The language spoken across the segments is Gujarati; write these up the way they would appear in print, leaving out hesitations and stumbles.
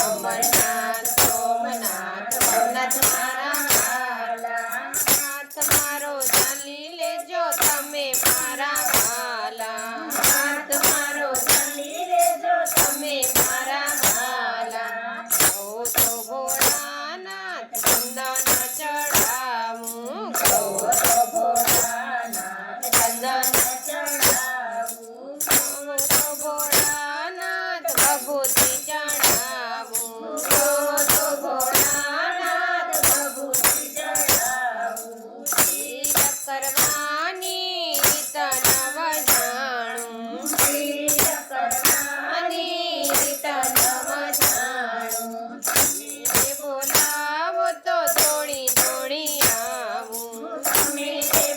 અમરનાથ સોમનાથ ભવનાથ મારા વાલા, હાથ મારો ચાલી લેજો તમે મારા વાલા, હાથ મારો ચાલી લેજો તમે મારા વાલા, કહો તો ભોળાનાથ ચંદન ચડાવું, કહો તો ભોળાનાથ ચંદન ચડાવું, કહો તો ભોળાનાથ ભભૂતિ ચડાવું, કહો તો ભોળાનાથ ભભૂતિ ચડાવું, તીરક કરવાની રીત નવ જાણું, તીરક કરવાની રીત નવ જાણું, તમે બોલાવો તો દોડી દોડી આવું, તમે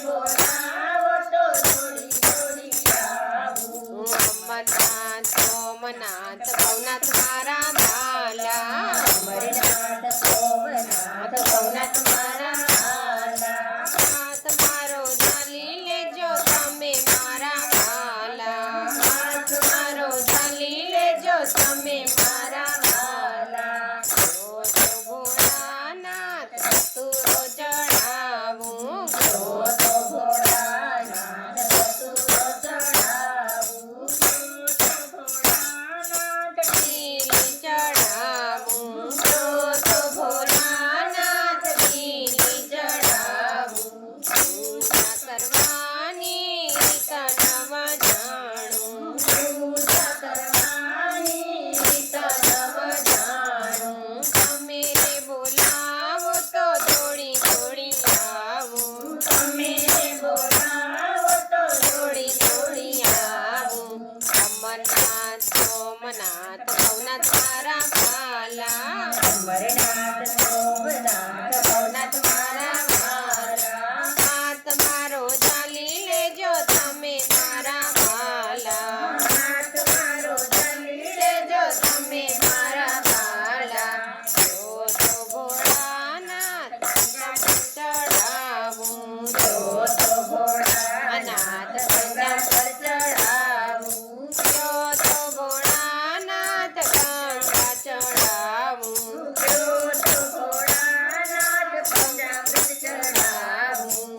બોલાવો તો દોડી દોડી આવું, અમરનાથ સોમનાથ ભવનાથ મારા વાલા, અમરનાથ સોમનાથ ભવનાથ મારા વાલા, હાથ મારો ચાલી લેજો તમે મારા વાલા, હાથ મારો ચાલી લેજો તમે મારા વાલા, કહો તો ભોળાનાથ ચતુરો ચડાવું, કહો તો ભોળાનાથ ચતુરો ચડાવું, કહો તો ભોળાનાથ તીલી ચડાવું, કહો તો ભોળાનાથ તીલી ચડાવું, પૂજા કરવાની રીત નવ જાણું, પૂજા કરવાની રીત નવ જાણું, તમે બોલાવો તો દોડી દોડી આવું, તમે બોલાવો તો દોડી દોડી આવું, અમરનાથ સોમનાથ ભવનાથ મારા વાલા, અમરનાથ સોમનાથ ભવનાથ મારા વાલા, હાથ મારો ચાલી લેજો તમે મારા વાલા, હાથ મારો ચાલી લેજો તમે મારા વાલા, કહો તો ભોળાનાથ ચડાવું, કહો તો ભોળાનાથ પંજા પર ચડાવું, કહો તો ભોળાનાથ ગંગા ચડાવું, કહો તો ભોળાનાથ પંજામૃત ચડાવું,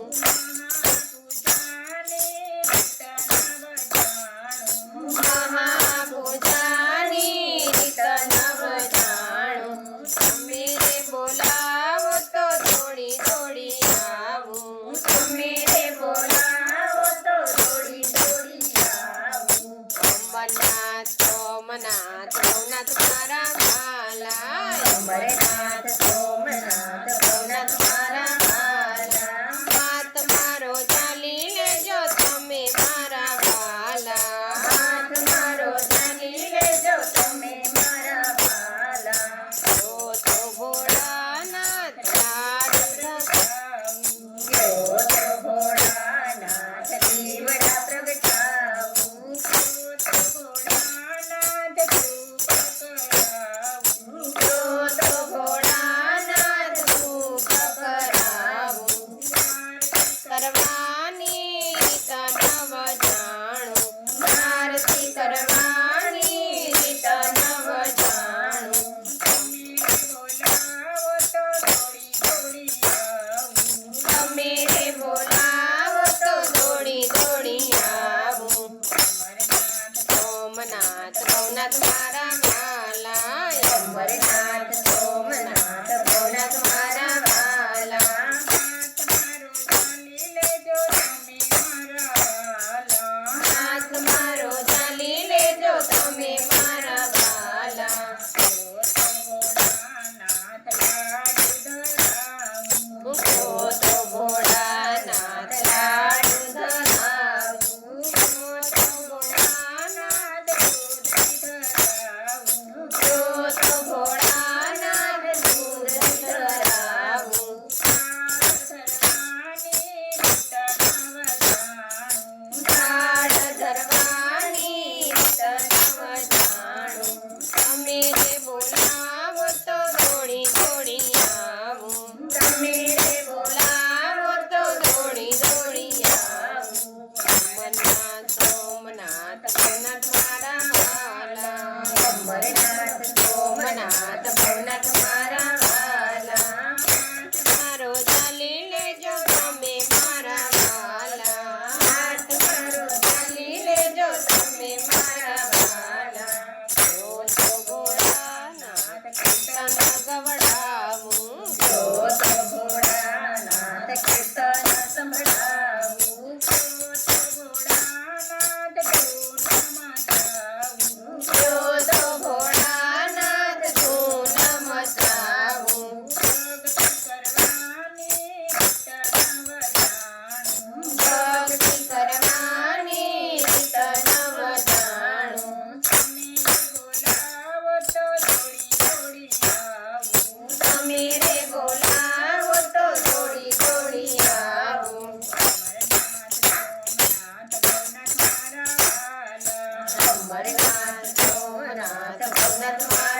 મહાપૂજાની રીત નવ જાણું, તમે બોલાવો તો દોડી દોડી આવું, તમે બોલાવો તો દોડી દોડી આવું, અમરનાથ સોમનાથ ભવનાથ મારા વાલા, અમરનાથ સોમનાથ ભવનાથ મારા વાલા, હાથ મારો ચાલી લેજો તમે મારા વાલા, હાથ મારો ચાલી લેજો તમે મારા વાલા, કહો તો ભોળાનાથ લાડુ ધરાવું, કહો તો ભોળાનાથ દીવડા પ્રગટાવું, કહો તો ભોળાનાથ ધૂપ કરાવું, કહો તો ભોળાનાથ ધૂપ કરાવું, કરવાની રીત નવ જાણું, આરતી કરવાની રીત નવ જાણું, તમે બોલાવો તો દોડી દોડી આવું, તમે બોલાવો તો દોડી દોડી આવું, અમરનાથ સોમનાથ ભવનાથ મારા વાલા, અમરનાથ સોમનાથ ભવનાથ મારા વાલા, હાથ મારો ચાલી લેજો તમે મારા વાલા, હાથ મારો ચાલી લેજો તમે મારા વાલા, કહો તો ભોળાનાથ લાડુ ધરાવું, કહો તો ભોળાનાથ લાડુ ધરાવું, કહો તો ભોળાનાથ દૂધ ધરાવું, કહો તો ભોળાનાથ દૂધ ધરાવું, દાળ ધરવાની રીત નવ જાણું, તમે બોલાવો તો દોડી દોડી આવું, તમે બોલાવો તો દોડી દોડી આવું, અમરનાથ સોમનાથ ભવનાથ મારા વાલા, અમરનાથ સોમનાથ અમરનાથ સોમનાથ ભવનાથ